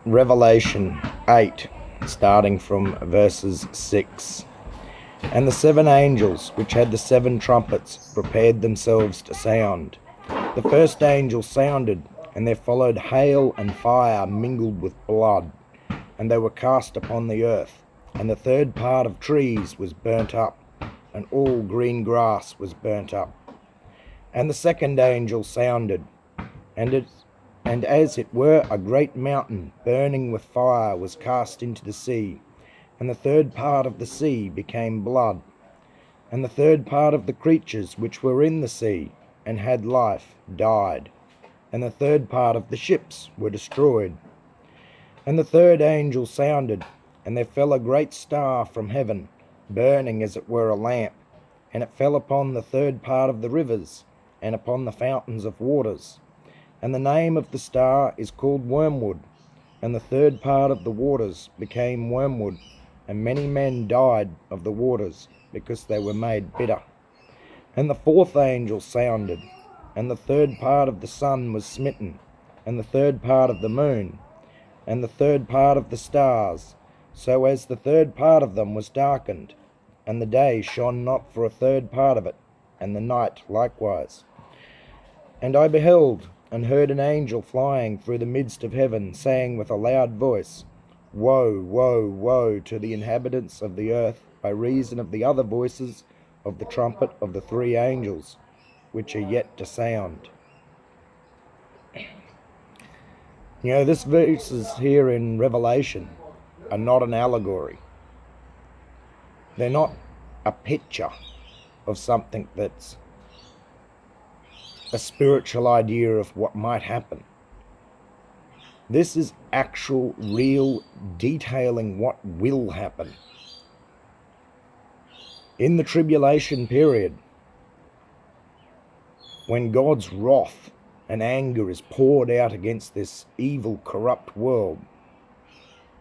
Revelation 8, starting from verses 6. And the 7 angels, which had the 7 trumpets, prepared themselves to sound. The first angel sounded, and there followed hail and fire mingled with blood, and they were cast upon the earth. And the third part of trees was burnt up, and all green grass was burnt up. And the second angel sounded, and as it were a great mountain burning with fire was cast into the sea, and the third part of the sea became blood, and the third part of the creatures which were in the sea and had life died, and the third part of the ships were destroyed. And the third angel sounded, and there fell a great star from heaven, burning as it were a lamp, and it fell upon the third part of the rivers, and upon the fountains of waters. And the name of the star is called Wormwood. And the third part of the waters became wormwood, and many men died of the waters, because they were made bitter. And the fourth angel sounded, and the third part of the sun was smitten, and the third part of the moon, and the third part of the stars, so as the third part of them was darkened, and the day shone not for a third part of it, and the night likewise. And I beheld, and heard an angel flying through the midst of heaven, saying with a loud voice, Woe, woe, woe to the inhabitants of the earth, by reason of the other voices of the trumpet of the 3 angels, which are yet to sound. This verses here in Revelation are not an allegory. They're not a picture of something that's a spiritual idea of what might happen. This is actual, real detailing what will happen. In the tribulation period, when God's wrath and anger is poured out against this evil, corrupt world,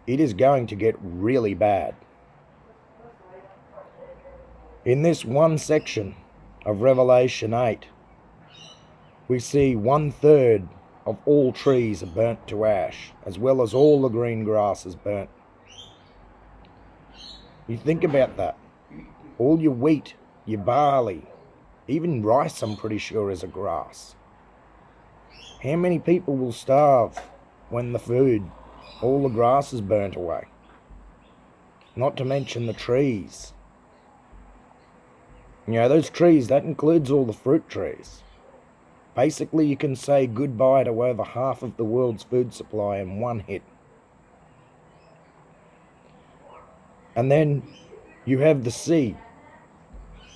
it is going to get really bad. In this one section of Revelation 8, we see 1/3 of all trees are burnt to ash, as well as all the green grass is burnt. You think about that. All your wheat, your barley, even rice, I'm pretty sure, is a grass. How many people will starve when the food, all the grass is burnt away? Not to mention the trees. Those trees, that includes all the fruit trees. Basically, you can say goodbye to over half of the world's food supply in one hit. And then you have the sea.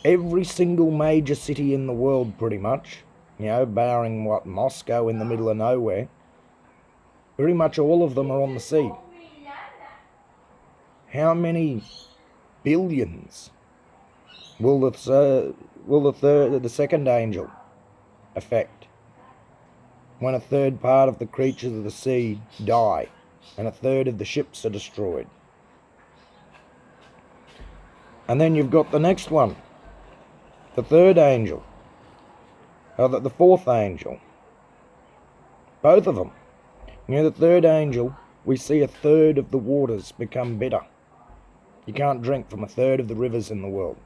Every single major city in the world, pretty much, barring Moscow in the middle of nowhere, pretty much all of them are on the sea. How many billions will the second angel affect when a third part of the creatures of the sea die and a third of the ships are destroyed? And then you've got the next one, the third angel, the fourth angel, both of them. The third angel, we see a third of the waters become bitter. You can't drink from a third of the rivers in the world.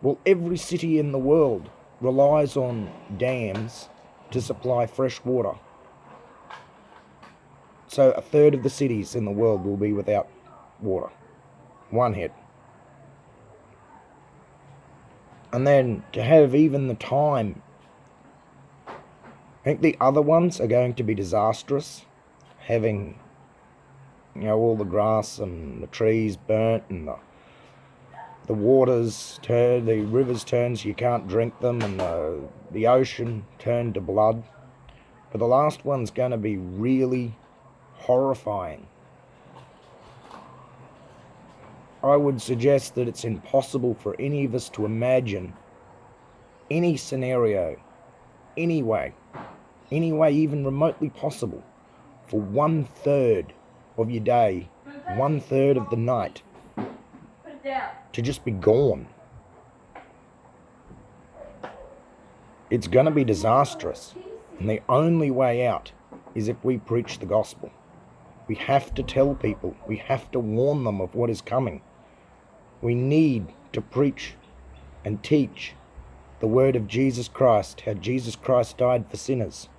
Well, every city in the world relies on dams to supply fresh water. So a third of the cities in the world will be without water. One hit. And then to have even the time, I think the other ones are going to be disastrous, having all the grass and the trees burnt, and the waters turn, the rivers turn so you can't drink them, and the ocean turned to blood. But the last one's going to be really horrifying. I would suggest that it's impossible for any of us to imagine any scenario, any way even remotely possible, for 1/3 of your day, 1/3 of the night, to just be gone. It's going to be disastrous, and the only way out is if we preach the gospel. We have to tell people. We have to warn them of what is coming. We need to preach and teach the word of Jesus Christ, how Jesus Christ died for sinners.